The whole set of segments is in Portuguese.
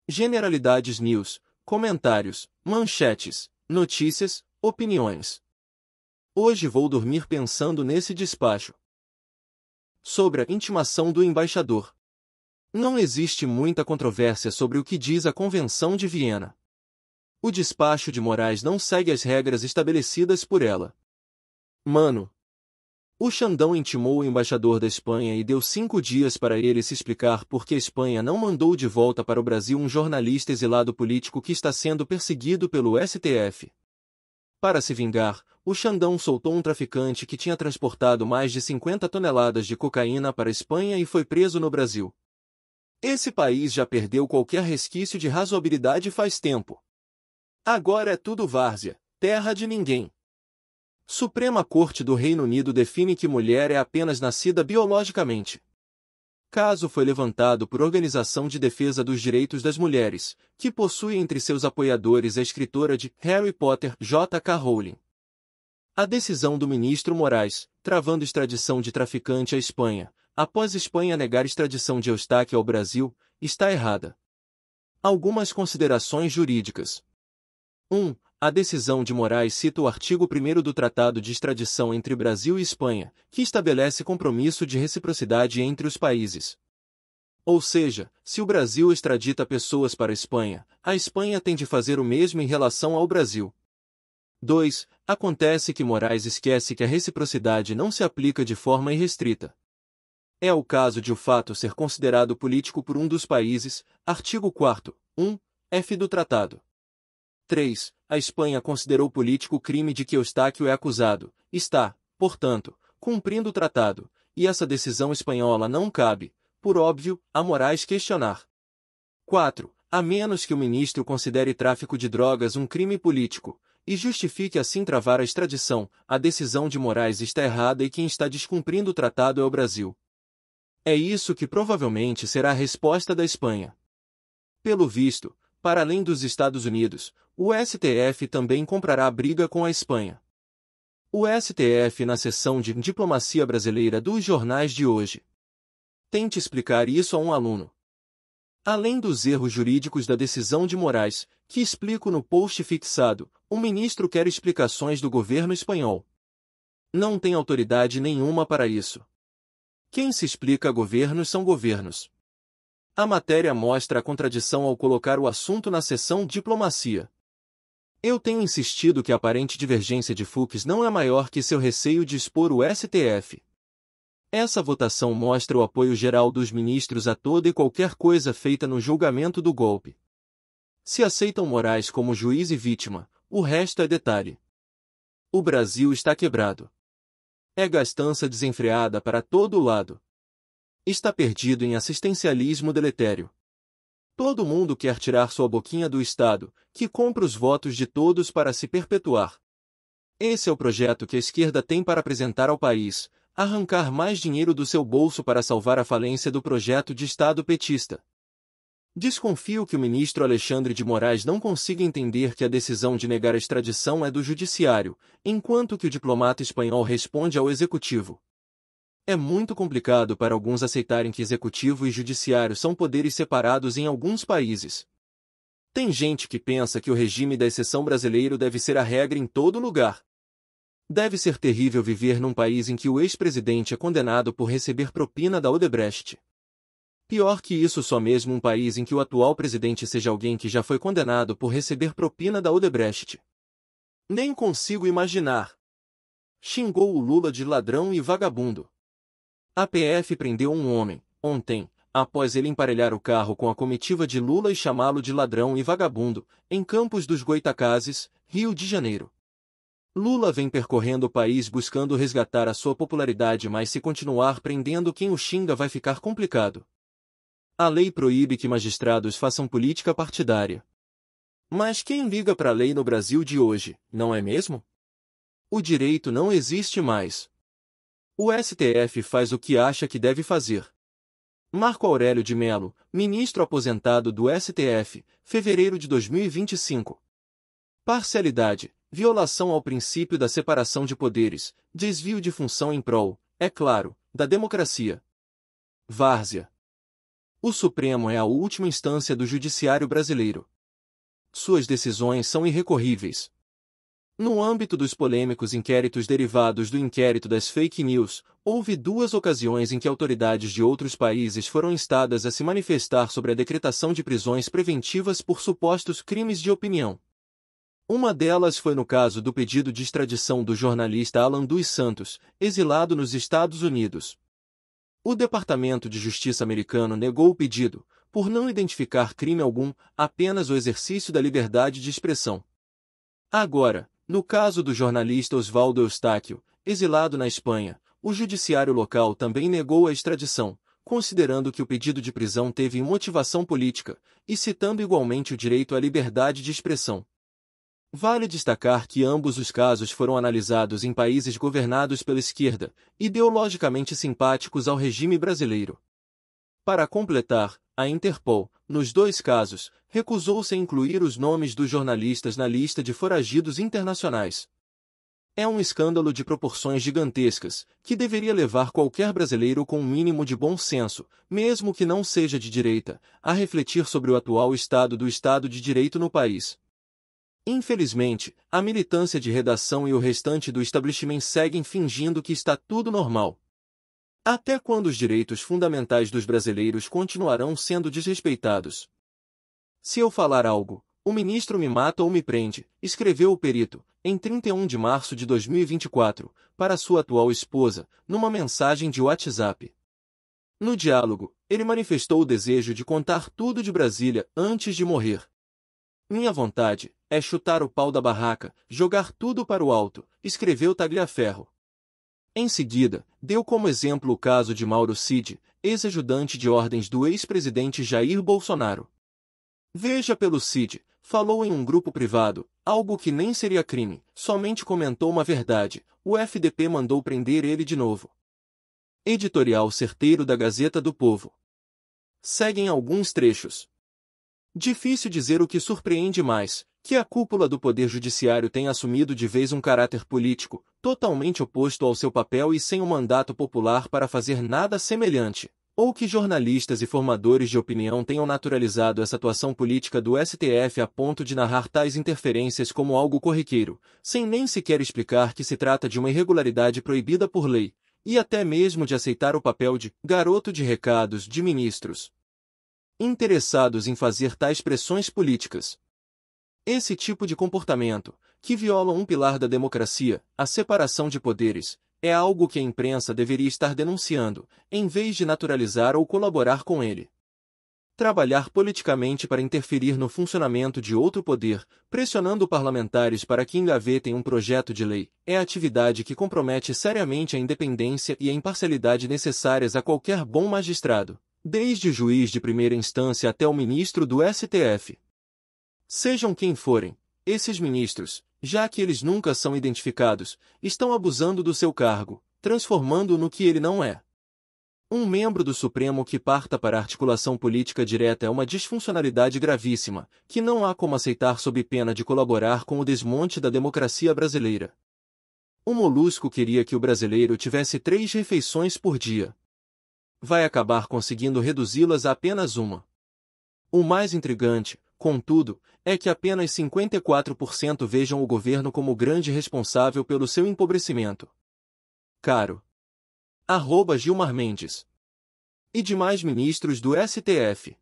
Generalidades News, comentários, manchetes, notícias, opiniões. Hoje vou dormir pensando nesse despacho. Sobre a intimação do embaixador. Não existe muita controvérsia sobre o que diz a Convenção de Viena. O despacho de Moraes não segue as regras estabelecidas por ela. Mano. O Xandão intimou o embaixador da Espanha e deu 5 dias para ele se explicar por que a Espanha não mandou de volta para o Brasil um jornalista exilado político que está sendo perseguido pelo STF. Para se vingar, o Xandão soltou um traficante que tinha transportado mais de 50 toneladas de cocaína para a Espanha e foi preso no Brasil. Esse país já perdeu qualquer resquício de razoabilidade faz tempo. Agora é tudo várzea, terra de ninguém. Suprema Corte do Reino Unido define que mulher é apenas nascida biologicamente. Caso foi levantado por Organização de Defesa dos Direitos das Mulheres, que possui entre seus apoiadores a escritora de Harry Potter J.K. Rowling. A decisão do ministro Moraes, travando extradição de traficante à Espanha, após Espanha negar extradição de Eustáquio ao Brasil, está errada. Algumas considerações jurídicas. 1. A decisão de Moraes cita o artigo 1º do Tratado de Extradição entre Brasil e Espanha, que estabelece compromisso de reciprocidade entre os países. Ou seja, se o Brasil extradita pessoas para a Espanha tem de fazer o mesmo em relação ao Brasil. 2. Acontece que Moraes esquece que a reciprocidade não se aplica de forma irrestrita. É o caso de o fato ser considerado político por um dos países, artigo 4º, 1, f do Tratado. 3. A Espanha considerou político o crime de que Eustáquio é acusado, está, portanto, cumprindo o tratado, e essa decisão espanhola não cabe, por óbvio, a Moraes questionar. 4. A menos que o ministro considere tráfico de drogas um crime político, e justifique assim travar a extradição, a decisão de Moraes está errada e quem está descumprindo o tratado é o Brasil. É isso que provavelmente será a resposta da Espanha. Pelo visto, para além dos Estados Unidos, o STF também comprará a briga com a Espanha. O STF na seção de Diplomacia Brasileira dos jornais de hoje. Tente explicar isso a um aluno. Além dos erros jurídicos da decisão de Moraes, que explico no post fixado, o ministro quer explicações do governo espanhol. Não tem autoridade nenhuma para isso. Quem se explica a governos são governos. A matéria mostra a contradição ao colocar o assunto na seção Diplomacia. Eu tenho insistido que a aparente divergência de Fux não é maior que seu receio de expor o STF. Essa votação mostra o apoio geral dos ministros a toda e qualquer coisa feita no julgamento do golpe. Se aceitam Moraes como juiz e vítima, o resto é detalhe. O Brasil está quebrado. É gastança desenfreada para todo lado. Está perdido em assistencialismo deletério. Todo mundo quer tirar sua boquinha do Estado, que compra os votos de todos para se perpetuar. Esse é o projeto que a esquerda tem para apresentar ao país, arrancar mais dinheiro do seu bolso para salvar a falência do projeto de Estado petista. Desconfio que o ministro Alexandre de Moraes não consiga entender que a decisão de negar a extradição é do judiciário, enquanto que o diplomata espanhol responde ao executivo. É muito complicado para alguns aceitarem que executivo e judiciário são poderes separados em alguns países. Tem gente que pensa que o regime da exceção brasileiro deve ser a regra em todo lugar. Deve ser terrível viver num país em que o ex-presidente é condenado por receber propina da Odebrecht. Pior que isso, só mesmo um país em que o atual presidente seja alguém que já foi condenado por receber propina da Odebrecht. Nem consigo imaginar. Xingou o Lula de ladrão e vagabundo. A PF prendeu um homem, ontem, após ele emparelhar o carro com a comitiva de Lula e chamá-lo de ladrão e vagabundo, em Campos dos Goytacazes, Rio de Janeiro. Lula vem percorrendo o país buscando resgatar a sua popularidade, mas se continuar prendendo quem o xinga vai ficar complicado. A lei proíbe que magistrados façam política partidária. Mas quem liga para a lei no Brasil de hoje, não é mesmo? O direito não existe mais. O STF faz o que acha que deve fazer. Marco Aurélio de Mello, ministro aposentado do STF, fevereiro de 2025. Parcialidade, violação ao princípio da separação de poderes, desvio de função em prol, é claro, da democracia. Várzea. O Supremo é a última instância do judiciário brasileiro. Suas decisões são irrecorríveis. No âmbito dos polêmicos inquéritos derivados do inquérito das fake news, houve 2 ocasiões em que autoridades de outros países foram instadas a se manifestar sobre a decretação de prisões preventivas por supostos crimes de opinião. Uma delas foi no caso do pedido de extradição do jornalista Alan dos Santos, exilado nos Estados Unidos. O Departamento de Justiça americano negou o pedido, por não identificar crime algum, apenas o exercício da liberdade de expressão. Agora, no caso do jornalista Osvaldo Eustáquio, exilado na Espanha, o judiciário local também negou a extradição, considerando que o pedido de prisão teve motivação política, e citando igualmente o direito à liberdade de expressão. Vale destacar que ambos os casos foram analisados em países governados pela esquerda, ideologicamente simpáticos ao regime brasileiro. Para completar, a Interpol, nos 2 casos, recusou-se a incluir os nomes dos jornalistas na lista de foragidos internacionais. É um escândalo de proporções gigantescas, que deveria levar qualquer brasileiro com um mínimo de bom senso, mesmo que não seja de direita, a refletir sobre o atual estado do Estado de Direito no país. Infelizmente, a militância de redação e o restante do establishment seguem fingindo que está tudo normal. Até quando os direitos fundamentais dos brasileiros continuarão sendo desrespeitados? Se eu falar algo, o ministro me mata ou me prende, escreveu o perito, em 31 de março de 2024, para sua atual esposa, numa mensagem de WhatsApp. No diálogo, ele manifestou o desejo de contar tudo de Brasília antes de morrer. Minha vontade é chutar o pau da barraca, jogar tudo para o alto, escreveu Tagliaferro. Em seguida, deu como exemplo o caso de Mauro Cid, ex-ajudante de ordens do ex-presidente Jair Bolsonaro. Veja pelo Cid, falou em um grupo privado, algo que nem seria crime, somente comentou uma verdade, o FDP mandou prender ele de novo. Editorial certeiro da Gazeta do Povo. Seguem alguns trechos. Difícil dizer o que surpreende mais, que a cúpula do Poder Judiciário tenha assumido de vez um caráter político, totalmente oposto ao seu papel e sem um mandato popular para fazer nada semelhante, ou que jornalistas e formadores de opinião tenham naturalizado essa atuação política do STF a ponto de narrar tais interferências como algo corriqueiro, sem nem sequer explicar que se trata de uma irregularidade proibida por lei, e até mesmo de aceitar o papel de garoto de recados de ministros interessados em fazer tais pressões políticas. Esse tipo de comportamento, que viola um pilar da democracia, a separação de poderes, é algo que a imprensa deveria estar denunciando, em vez de naturalizar ou colaborar com ele. Trabalhar politicamente para interferir no funcionamento de outro poder, pressionando parlamentares para que engavetem um projeto de lei, é atividade que compromete seriamente a independência e a imparcialidade necessárias a qualquer bom magistrado, desde o juiz de primeira instância até o ministro do STF. Sejam quem forem, esses ministros, já que eles nunca são identificados, estão abusando do seu cargo, transformando-o no que ele não é. Um membro do Supremo que parta para a articulação política direta é uma disfuncionalidade gravíssima, que não há como aceitar sob pena de colaborar com o desmonte da democracia brasileira. O Molusco queria que o brasileiro tivesse 3 refeições por dia. Vai acabar conseguindo reduzi-las a apenas uma. O mais intrigante, contudo, é que apenas 54% vejam o governo como o grande responsável pelo seu empobrecimento. Caro. @Gilmar Mendes. E demais ministros do STF.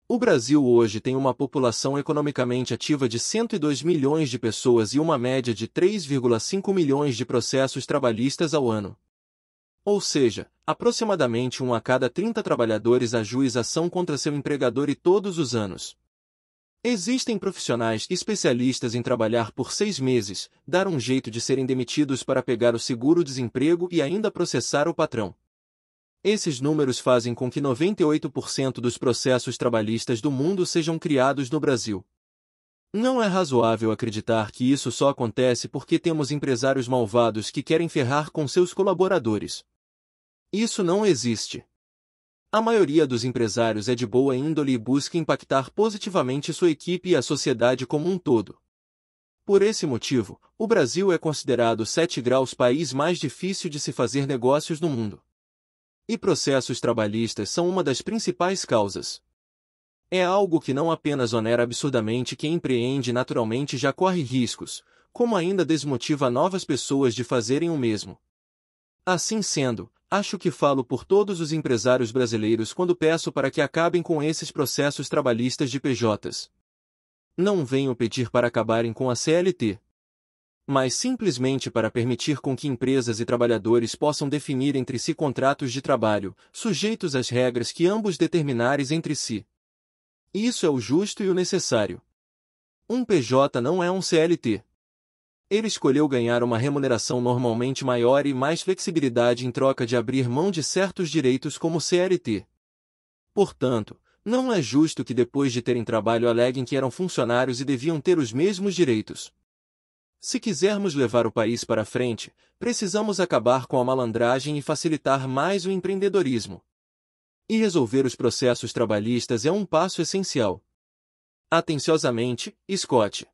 O Brasil hoje tem uma população economicamente ativa de 102 milhões de pessoas e uma média de 3,5 milhões de processos trabalhistas ao ano. Ou seja, aproximadamente 1 a cada 30 trabalhadores ajuiza ação contra seu empregador e todos os anos. Existem profissionais especialistas em trabalhar por 6 meses, dar um jeito de serem demitidos para pegar o seguro-desemprego e ainda processar o patrão. Esses números fazem com que 98% dos processos trabalhistas do mundo sejam criados no Brasil. Não é razoável acreditar que isso só acontece porque temos empresários malvados que querem ferrar com seus colaboradores. Isso não existe. A maioria dos empresários é de boa índole e busca impactar positivamente sua equipe e a sociedade como um todo. Por esse motivo, o Brasil é considerado 7 graus país mais difícil de se fazer negócios no mundo. E processos trabalhistas são uma das principais causas. É algo que não apenas onera absurdamente quem empreende e naturalmente já corre riscos, como ainda desmotiva novas pessoas de fazerem o mesmo. Assim sendo, acho que falo por todos os empresários brasileiros quando peço para que acabem com esses processos trabalhistas de PJs. Não venho pedir para acabarem com a CLT, mas simplesmente para permitir com que empresas e trabalhadores possam definir entre si contratos de trabalho, sujeitos às regras que ambos determinares entre si. Isso é o justo e o necessário. Um PJ não é um CLT. Ele escolheu ganhar uma remuneração normalmente maior e mais flexibilidade em troca de abrir mão de certos direitos como CLT. Portanto, não é justo que depois de terem trabalho aleguem que eram funcionários e deviam ter os mesmos direitos. Se quisermos levar o país para frente, precisamos acabar com a malandragem e facilitar mais o empreendedorismo. E resolver os processos trabalhistas é um passo essencial. Atenciosamente, Scott.